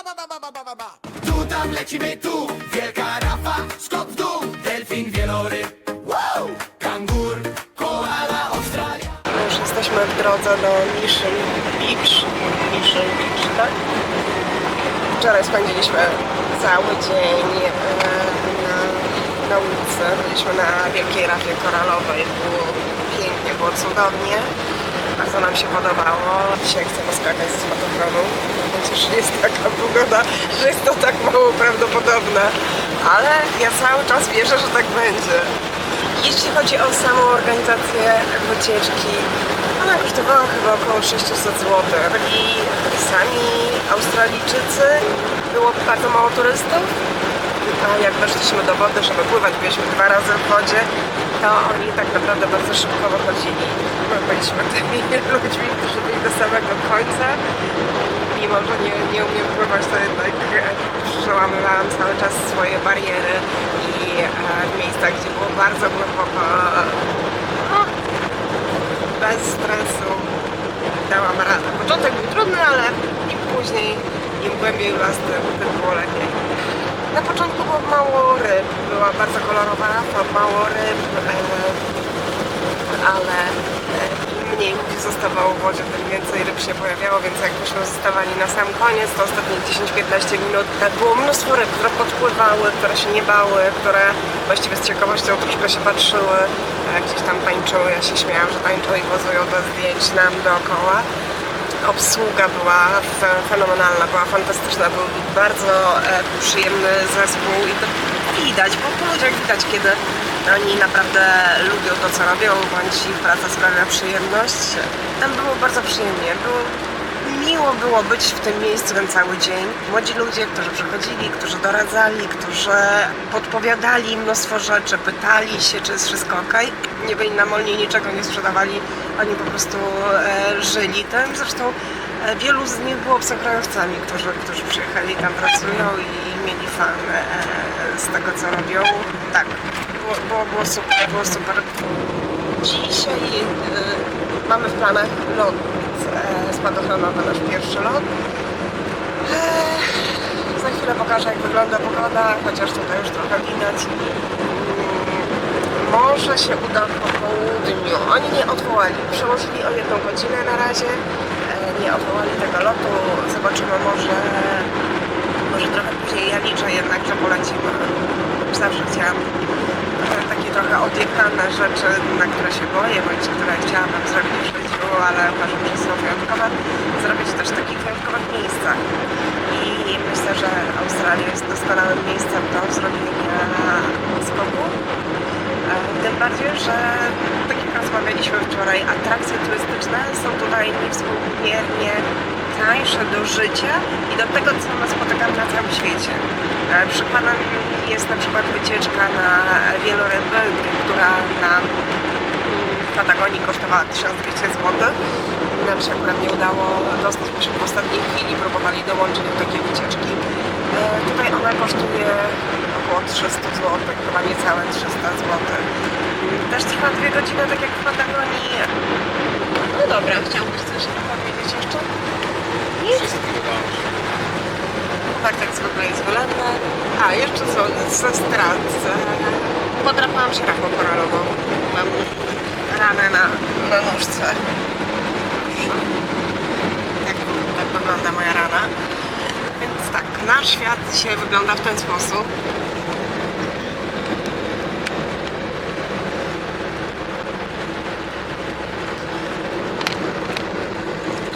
Tu tam lecimy tu, wielka rafa, skok w dół, delfin, wieloryb, wow! Kangur, koala, Australia. Już jesteśmy w drodze do Mission Beach. Mission Beach, tak? Wczoraj spędziliśmy cały dzień na ulicy. Byliśmy na wielkiej rafie koralowej. Było pięknie, było cudownie. Bardzo nam się podobało. Dzisiaj chcemy skakać z spadochronu. Chociaż jest taka pogoda, że jest to tak mało prawdopodobne. Ale ja cały czas wierzę, że tak będzie. Jeśli chodzi o samą organizację wycieczki, ona kosztowała chyba około 600 zł. I sami Australijczycy, było bardzo mało turystów, a jak weszliśmy do wody, żeby pływać, byliśmy 2 razy w wodzie, to oni tak naprawdę bardzo szybko wychodzili. My byliśmy tymi ludźmi, którzy byli do samego końca. Mimo, że nie umiem pływać, to jednak przełamywałam cały czas swoje bariery i w miejscach, gdzie było bardzo głęboko, bez stresu dałam radę. Początek był trudny, ale im później, im głębiej w las, tym było lepiej. Na początku było mało ryb, była bardzo kolorowa rafa, mało ryb, ale im mniej ludzi zostawało w wodzie, tym więcej ryb się pojawiało, więc jak byśmy zostawali na sam koniec, to ostatnie 10-15 minut było mnóstwo ryb, które podpływały, które się nie bały, które właściwie z ciekawością troszkę się patrzyły, gdzieś tam tańczyły. Ja się śmiałam, że tańczą i pozują do zdjęć nam dookoła. Obsługa była fenomenalna, była fantastyczna, był bardzo przyjemny zespół i to widać, bo po ludziach widać, kiedy oni naprawdę lubią to, co robią, bądź ich praca sprawia przyjemność. Tam było bardzo przyjemnie, miło było być w tym miejscu ten cały dzień. Młodzi ludzie, którzy przychodzili, którzy doradzali, którzy podpowiadali mnóstwo rzeczy, pytali się, czy jest wszystko ok. Nie byli na molnie, niczego nie sprzedawali, oni po prostu żyli tym. Zresztą wielu z nich było obcokrajowcami, którzy przyjechali, tam pracują i mieli fan z tego, co robią. Tak, było super, było super. Dzisiaj mamy w planach lot spadochronowy, nasz pierwszy lot. Za chwilę pokażę, jak wygląda pogoda, chociaż tutaj już trochę widać. Może się uda po południu. Oni nie odwołali, przełożyli o 1 godzinę na razie. Nie odwołali tego lotu. Zobaczymy, może trochę później. Ja liczę jednak, że polecimy. Zawsze chciałam takie trochę odjechane rzeczy, na które się boję, bądź które chciałabym zrobić w życiu, ale uważam, że są wyjątkowe. Zrobić też w takich wyjątkowych miejscach. I myślę, że Australia jest doskonałym miejscem do zrobienia skoku. Tym bardziej, że tak jak rozmawialiśmy wczoraj, atrakcje turystyczne są tutaj niewspółmiernie tańsze do życia i do tego, co my spotykamy na całym świecie. Przykładem jest na przykład wycieczka na wieloryby, która na Patagonii kosztowała 1200 zł. Nam się akurat nie udało dostać, myśmy w ostatniej chwili próbowali dołączyć do takiej wycieczki. Tutaj ona kosztuje około 300 zł, chyba niecałe 300 zł. Też trwa 2 godziny, tak jak w Patagonii. No dobra, chciałbyś coś powiedzieć jeszcze? Nie? Tak zwykle jest wylewne. A, jeszcze co, ze strat. Podrapałam się rafą koralową. Mam ranę na nóżce. Tak wygląda moja rana. Więc tak, nasz świat dzisiaj wygląda w ten sposób.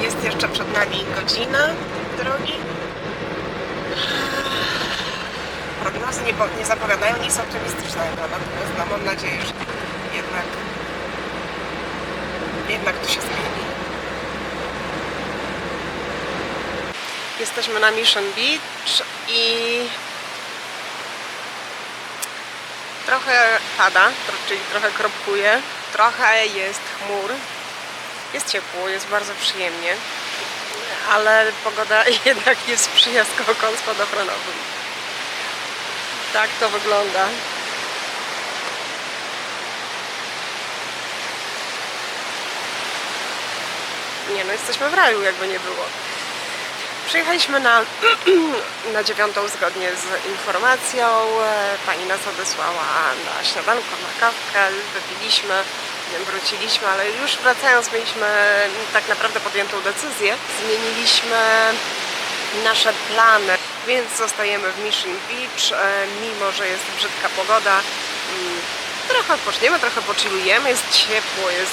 Jest jeszcze przed nami godzina drogi. Prognozy nie zapowiadają nic optymistycznego, natomiast no, mam nadzieję, że jednak to się zmieni. Jesteśmy na Mission Beach i trochę pada, czyli trochę kropkuje, trochę jest chmur, jest ciepło, jest bardzo przyjemnie, ale pogoda jednak nie sprzyja skokom spadochronowym. Tak to wygląda. Nie no, jesteśmy w raju, jakby nie było. Przyjechaliśmy na 9 zgodnie z informacją. Pani nas odesłała na śniadanko, na kawkę, wypiliśmy, wróciliśmy, ale już wracając mieliśmy tak naprawdę podjętą decyzję. Zmieniliśmy nasze plany, więc zostajemy w Mission Beach, mimo że jest brzydka pogoda. Trochę odpoczniemy, trochę pochillujemy, jest ciepło, jest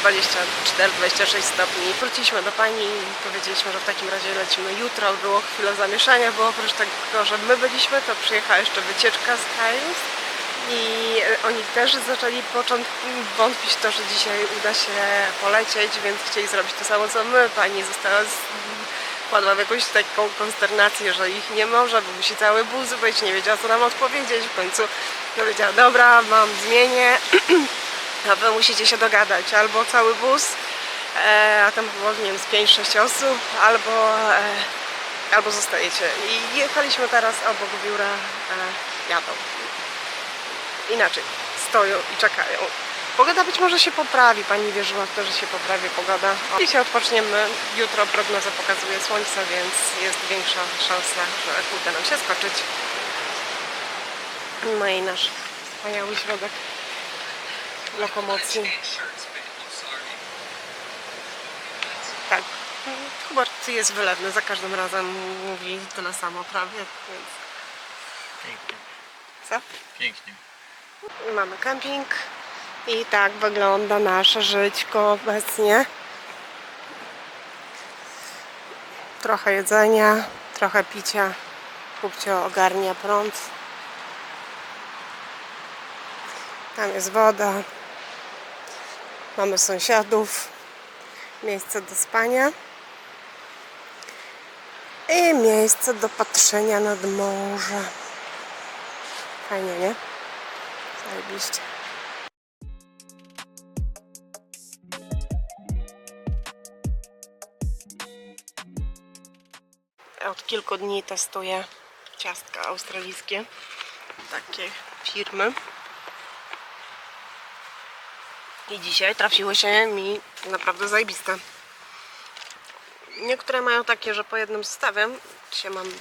24-26 stopni. Wróciliśmy do pani i powiedzieliśmy, że w takim razie lecimy jutro. Było chwilę zamieszania, bo oprócz tego, że my byliśmy, to przyjechała jeszcze wycieczka z Kairos i oni też zaczęli wątpić w to, że dzisiaj uda się polecieć, więc chcieli zrobić to samo co my. Pani została wpadła w jakąś taką konsternację, że ich nie może, bo musi cały bus być, nie wiedziała co nam odpowiedzieć. W końcu powiedziała, dobra, zmienię, a wy musicie się dogadać, albo cały bus, a tam było, nie wiem, z 5-6 osób, albo zostajecie. I jechaliśmy teraz obok biura, jadą. Inaczej, stoją i czekają. Pogoda być może się poprawi, pani wierzyła w to, że się poprawi pogoda. Dzisiaj odpoczniemy, jutro prognoza pokazuje słońce, więc jest większa szansa, że uda nam się skoczyć. No i nasz wspaniały środek lokomocji. Tak, Hubert jest wylewny, za każdym razem mówi tyle samo prawie, więc... Pięknie. Co? Pięknie. Mamy kemping i tak wygląda nasze żyćko obecnie. Trochę jedzenia, trochę picia. Kupcio ogarnia prąd. Tam jest woda. Mamy sąsiadów. Miejsce do spania. I miejsce do patrzenia nad morze. Fajnie, nie? Zajebiście. Od kilku dni testuję ciastka australijskie takiej firmy i dzisiaj trafiły się mi naprawdę zajebiste. Niektóre mają takie, że po jednym zestawiam. Dzisiaj mam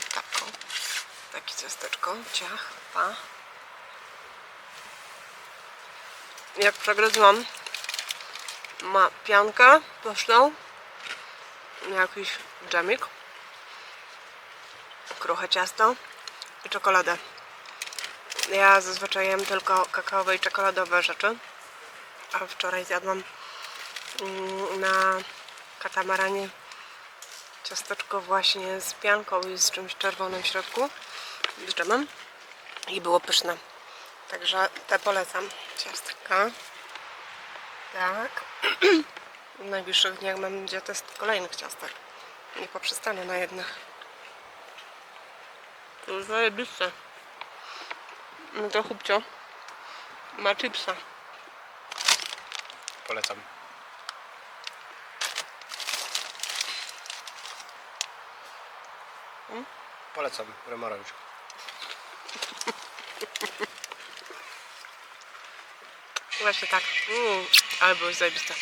takie ciasteczko, ciach, pa. Jak przegryzłam, ma piankę pyszną, jakiś dżemik, kruche ciasto i czekoladę. Ja zazwyczaj jem tylko kakaowe i czekoladowe rzeczy, a wczoraj zjadłam na katamaranie ciasteczko właśnie z pianką i z czymś czerwonym w środku, z dżemem i było pyszne. Także te polecam. Ciastka. Tak. W najbliższych dniach będzie test kolejnych ciastek. Nie poprzestanę na jednych. To jest zajebiste. No to Hubcio ma chipsa. Polecam. Polecam, remorowicz. Właśnie tak. Ale były zajebiste.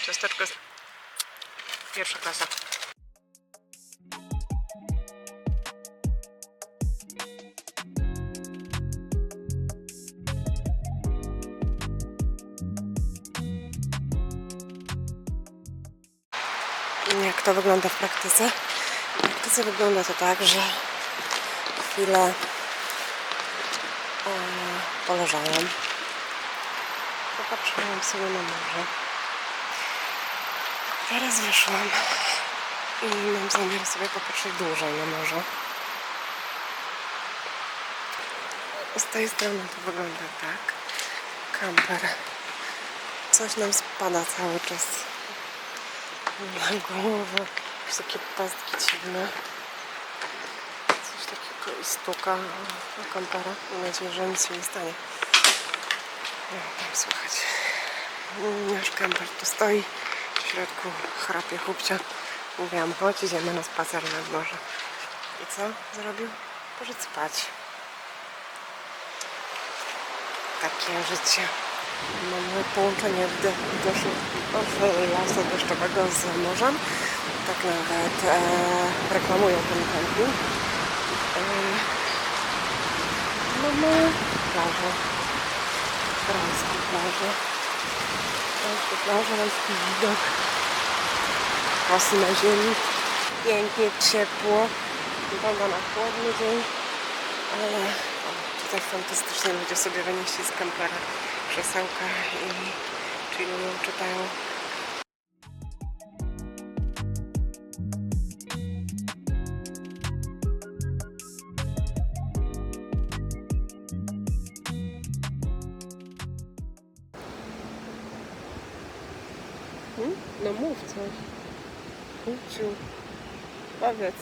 Ciasteczko jest pierwsza klasa. Jak to wygląda w praktyce? W praktyce wygląda to tak, że chwilę poleżałam. Popatrzyłam sobie na morze. Teraz wyszłam i mam zamiar sobie popatrzeć dłużej na morze. Z tej strony to wygląda tak. Kamper. Coś nam spada cały czas na głowę. Jakieś takie pestki dziwne. Coś takiego i stuka na kampera. Mam nadzieję, że nic się nie stanie. No, tam słychać. Nasz kamper tu stoi. W środku chrapie Hubcia. Mówiłam, chodź, idziemy na spacer nad morze. I co zrobił? Poszedł spać. Takie życie. Mamy połączenie lasu deszczowego z morzem. Tak nawet reklamują ten kemping. Mamy plażę. Rajską plażę. Rajski widok. Kosy na ziemi. Pięknie, ciepło. Wygląda na chłodny dzień. Ale tutaj fantastycznie ludzie sobie wynieśli z kampera krzesełka i chillują, czytają. No mów coś. Kupciu. Powiedz.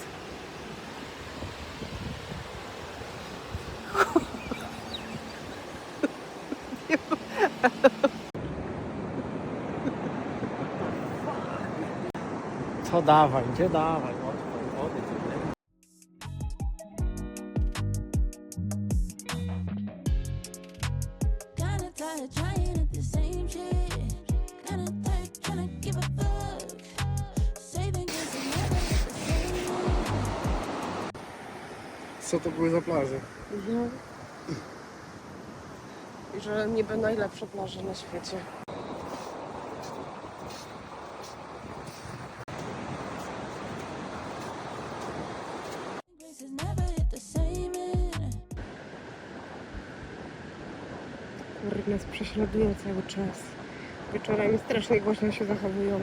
Co dawaj, gdzie dawaj? Wody, Kinda tired trying at the same shit. Kinda tired trying to give a fuck. Saving grace and never hit the same one. Co to były za plaże? I że niby najlepsze plaże na świecie. Grace has never hit the same end. Kury nas prześladują cały czas. Wieczorami strasznie głośno się zachowują.